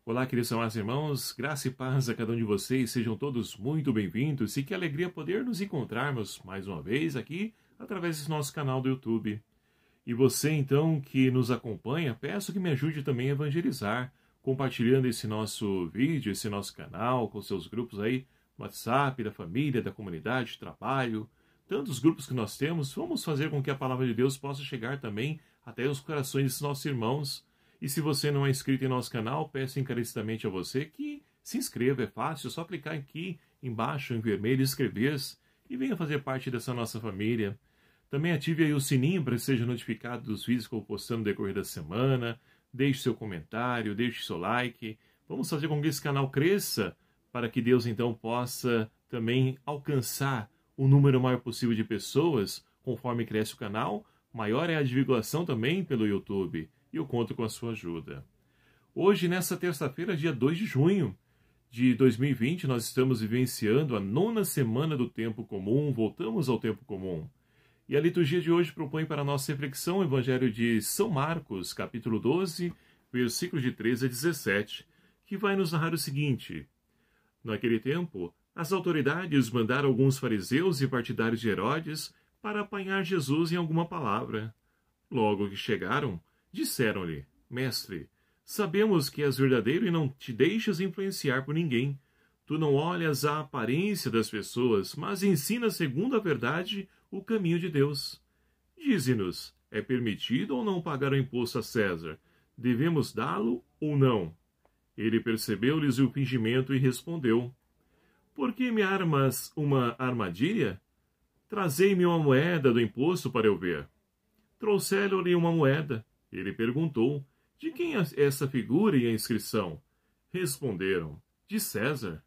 Olá, queridos amados irmãos, graça e paz a cada um de vocês, sejam todos muito bem-vindos e que alegria poder nos encontrarmos mais uma vez aqui através desse nosso canal do YouTube. E você então que nos acompanha, peço que me ajude também a evangelizar, compartilhando esse nosso vídeo, esse nosso canal com seus grupos aí, no WhatsApp, da família, da comunidade, de trabalho, tantos grupos que nós temos. Vamos fazer com que a palavra de Deus possa chegar também até os corações desses nossos irmãos. E se você não é inscrito em nosso canal, peço encarecidamente a você que se inscreva, é fácil, é só clicar aqui embaixo em vermelho, inscrever-se e venha fazer parte dessa nossa família. Também ative aí o sininho para que seja notificado dos vídeos que eu vou postando no decorrer da semana, deixe seu comentário, deixe seu like. Vamos fazer com que esse canal cresça para que Deus então possa também alcançar o número maior possível de pessoas. Conforme cresce o canal, maior é a divulgação também pelo YouTube. E eu conto com a sua ajuda. Hoje, nessa terça-feira, dia 2 de junho de 2020, nós estamos vivenciando a 9ª semana do tempo comum, voltamos ao tempo comum. E a liturgia de hoje propõe para a nossa reflexão o Evangelho de São Marcos, capítulo 12, versículos de 13 a 17, que vai nos narrar o seguinte: Naquele tempo, as autoridades mandaram alguns fariseus e partidários de Herodes para apanhar Jesus em alguma palavra. Logo que chegaram, disseram-lhe: Mestre, sabemos que és verdadeiro e não te deixas influenciar por ninguém. Tu não olhas a aparência das pessoas, mas ensinas segundo a verdade o caminho de Deus. Dize-nos, é permitido ou não pagar o imposto a César? Devemos dá-lo ou não? Ele percebeu-lhes o fingimento e respondeu: Por que me armas uma armadilha? Trazei-me uma moeda do imposto para eu ver. Trouxeram-lhe uma moeda. Ele perguntou: De quem é essa figura e a inscrição? Responderam: De César.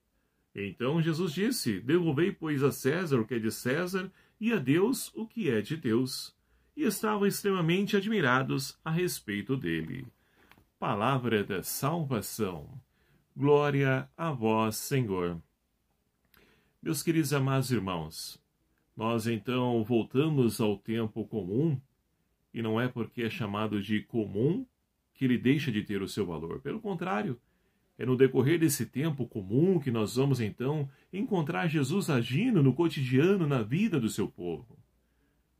Então Jesus disse: Devolvei, pois, a César o que é de César e a Deus o que é de Deus. E estavam extremamente admirados a respeito dele. Palavra da salvação. Glória a vós, Senhor. Meus queridos amados irmãos, nós então voltamos ao tempo comum. E não é porque é chamado de comum que ele deixa de ter o seu valor. Pelo contrário, é no decorrer desse tempo comum que nós vamos então encontrar Jesus agindo no cotidiano, na vida do seu povo.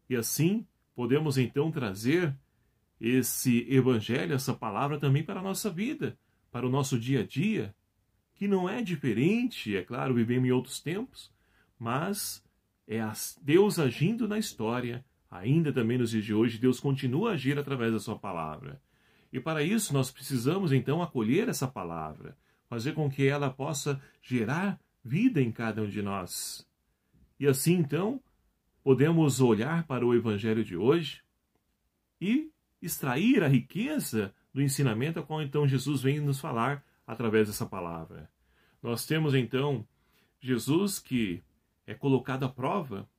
E assim podemos então trazer esse evangelho, essa palavra também para a nossa vida, para o nosso dia a dia, que não é diferente, é claro, vivemos em outros tempos, mas é Deus agindo na história. Ainda também nos dias de hoje, Deus continua a agir através da sua palavra. E para isso nós precisamos então acolher essa palavra, fazer com que ela possa gerar vida em cada um de nós. E assim então, podemos olhar para o Evangelho de hoje e extrair a riqueza do ensinamento a qual então Jesus vem nos falar através dessa palavra. Nós temos então Jesus que é colocado à prova,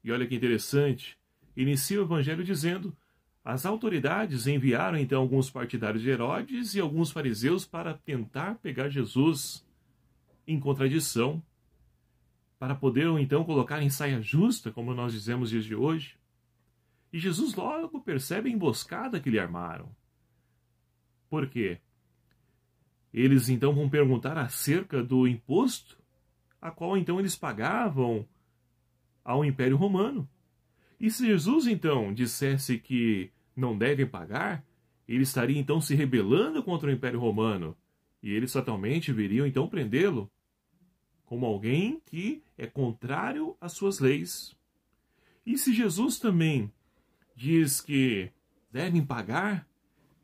e olha que interessante, inicia o Evangelho dizendo: as autoridades enviaram então alguns partidários de Herodes e alguns fariseus para tentar pegar Jesus em contradição, para poder então colocar em saia justa, como nós dizemos nos dias de hoje. E Jesus logo percebe a emboscada que lhe armaram. Por quê? Eles então vão perguntar acerca do imposto, a qual então eles pagavam ao Império Romano. E se Jesus, então, dissesse que não devem pagar, ele estaria, então, se rebelando contra o Império Romano. E eles fatalmente viriam, então, prendê-lo como alguém que é contrário às suas leis. E se Jesus também diz que devem pagar,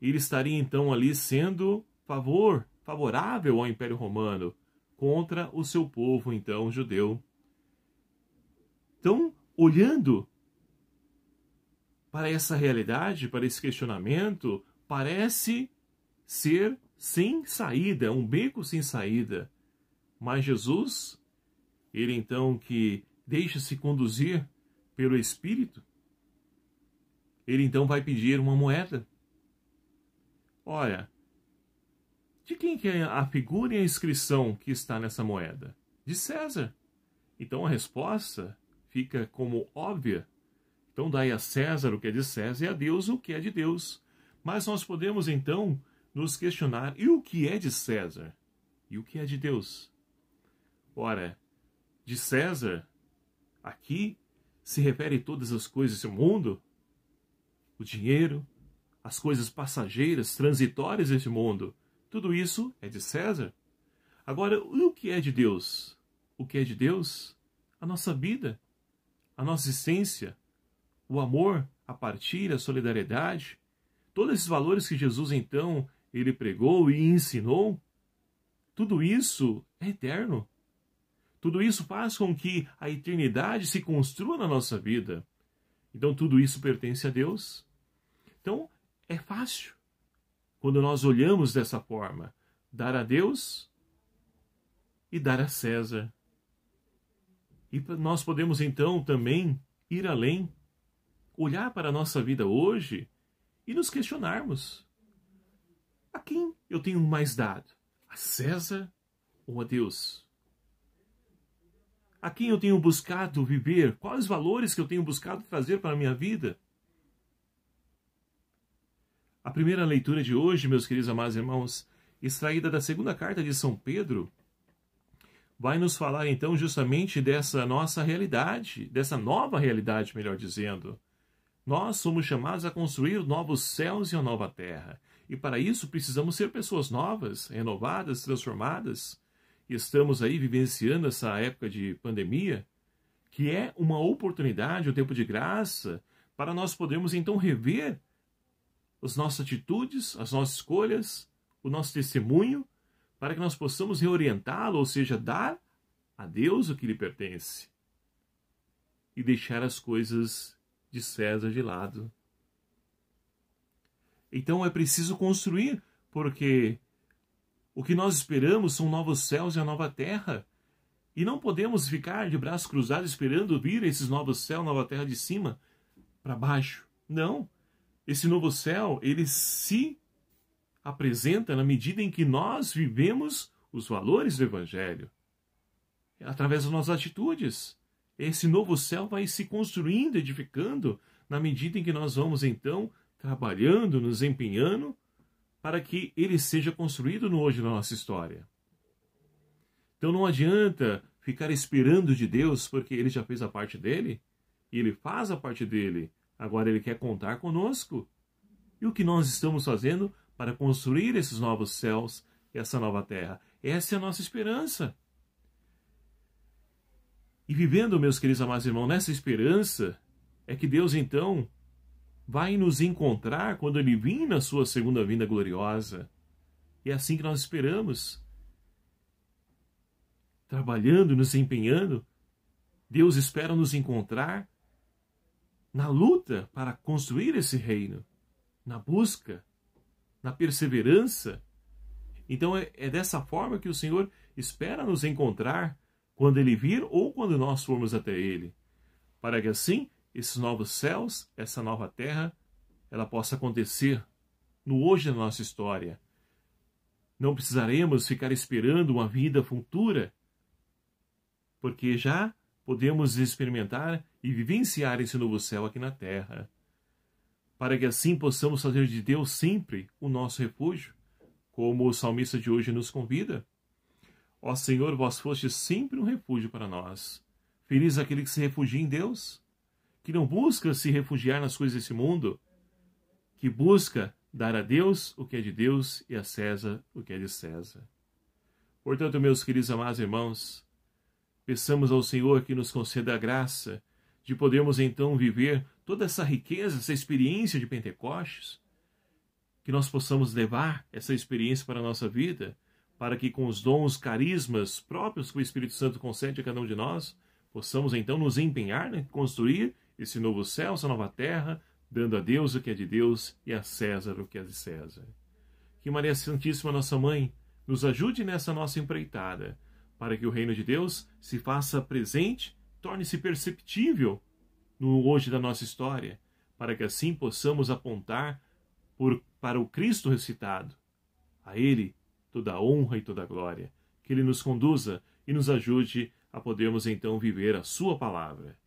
ele estaria, então, ali sendo favorável ao Império Romano contra o seu povo, então, judeu. Então, olhando para essa realidade, para esse questionamento, parece ser sem saída, um beco sem saída. Mas Jesus, ele então que deixa-se conduzir pelo Espírito, ele então vai pedir uma moeda. Olha, de quem que é a figura e a inscrição que está nessa moeda? De César. Então a resposta fica como óbvia. Então dai a César o que é de César e a Deus o que é de Deus. Mas nós podemos então nos questionar: e o que é de César? E o que é de Deus? Ora, de César, aqui se refere a todas as coisas do mundo, o dinheiro, as coisas passageiras, transitórias deste mundo. Tudo isso é de César. Agora, e o que é de Deus? O que é de Deus? A nossa vida, a nossa existência, o amor, a partilha, a solidariedade, todos esses valores que Jesus, então, ele pregou e ensinou, tudo isso é eterno. Tudo isso faz com que a eternidade se construa na nossa vida. Então, tudo isso pertence a Deus. Então, é fácil, quando nós olhamos dessa forma, dar a Deus e dar a César. E nós podemos, então, também ir além, olhar para a nossa vida hoje e nos questionarmos: a quem eu tenho mais dado? A César ou a Deus? A quem eu tenho buscado viver? Quais valores que eu tenho buscado trazer para a minha vida? A primeira leitura de hoje, meus queridos amados irmãos, extraída da segunda carta de São Pedro, vai nos falar então justamente dessa nossa realidade, dessa nova realidade, melhor dizendo. Nós somos chamados a construir novos céus e uma nova terra. E para isso precisamos ser pessoas novas, renovadas, transformadas. E estamos aí vivenciando essa época de pandemia, que é uma oportunidade, um tempo de graça, para nós podermos então rever as nossas atitudes, as nossas escolhas, o nosso testemunho, para que nós possamos reorientá-lo, ou seja, dar a Deus o que lhe pertence e deixar as coisas de César de lado. Então é preciso construir, porque o que nós esperamos são novos céus e a nova terra. E não podemos ficar de braços cruzados esperando vir esses novos céus, nova terra de cima para baixo. Não. Esse novo céu, ele se apresenta na medida em que nós vivemos os valores do Evangelho. Através das nossas atitudes. Esse novo céu vai se construindo, edificando, na medida em que nós vamos, então, trabalhando, nos empenhando, para que ele seja construído no hoje da nossa história. Então não adianta ficar esperando de Deus, porque ele já fez a parte dele, e ele faz a parte dele. Agora ele quer contar conosco. E o que nós estamos fazendo para construir esses novos céus e essa nova terra? Essa é a nossa esperança. E vivendo, meus queridos amados irmãos, nessa esperança, é que Deus, então, vai nos encontrar quando Ele vir na sua segunda vinda gloriosa. E é assim que nós esperamos. Trabalhando, nos empenhando, Deus espera nos encontrar na luta para construir esse reino, na busca, na perseverança. Então é dessa forma que o Senhor espera nos encontrar quando Ele vir ou quando nós formos até Ele, para que assim esses novos céus, essa nova terra, ela possa acontecer no hoje da nossa história. Não precisaremos ficar esperando uma vida futura, porque já podemos experimentar e vivenciar esse novo céu aqui na terra, para que assim possamos fazer de Deus sempre o nosso refúgio, como o salmista de hoje nos convida. Ó Senhor, vós fostes sempre um refúgio para nós. Feliz aquele que se refugia em Deus, que não busca se refugiar nas coisas desse mundo, que busca dar a Deus o que é de Deus e a César o que é de César. Portanto, meus queridos amados irmãos, peçamos ao Senhor que nos conceda a graça de podermos então viver toda essa riqueza, essa experiência de Pentecostes, que nós possamos levar essa experiência para a nossa vida, para que com os dons, carismas próprios que o Espírito Santo concede a cada um de nós, possamos então nos empenhar em construir esse novo céu, essa nova terra, dando a Deus o que é de Deus e a César o que é de César. Que Maria Santíssima, nossa Mãe, nos ajude nessa nossa empreitada, para que o reino de Deus se faça presente, torne-se perceptível no hoje da nossa história, para que assim possamos apontar para o Cristo ressuscitado. A Ele toda a honra e toda a glória. Que Ele nos conduza e nos ajude a podermos então viver a Sua palavra.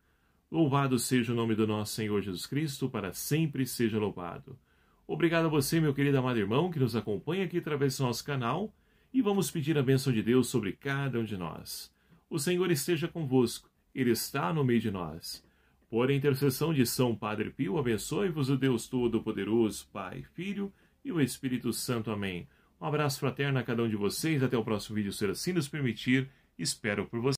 Louvado seja o nome do nosso Senhor Jesus Cristo, para sempre seja louvado. Obrigado a você, meu querido amado irmão, que nos acompanha aqui através do nosso canal, e vamos pedir a bênção de Deus sobre cada um de nós. O Senhor esteja convosco, Ele está no meio de nós. Por intercessão de São Padre Pio, abençoe-vos o Deus Todo-Poderoso, Pai, Filho e o Espírito Santo. Amém. Um abraço fraterno a cada um de vocês. Até o próximo vídeo, se assim nos permitir. Espero por vocês.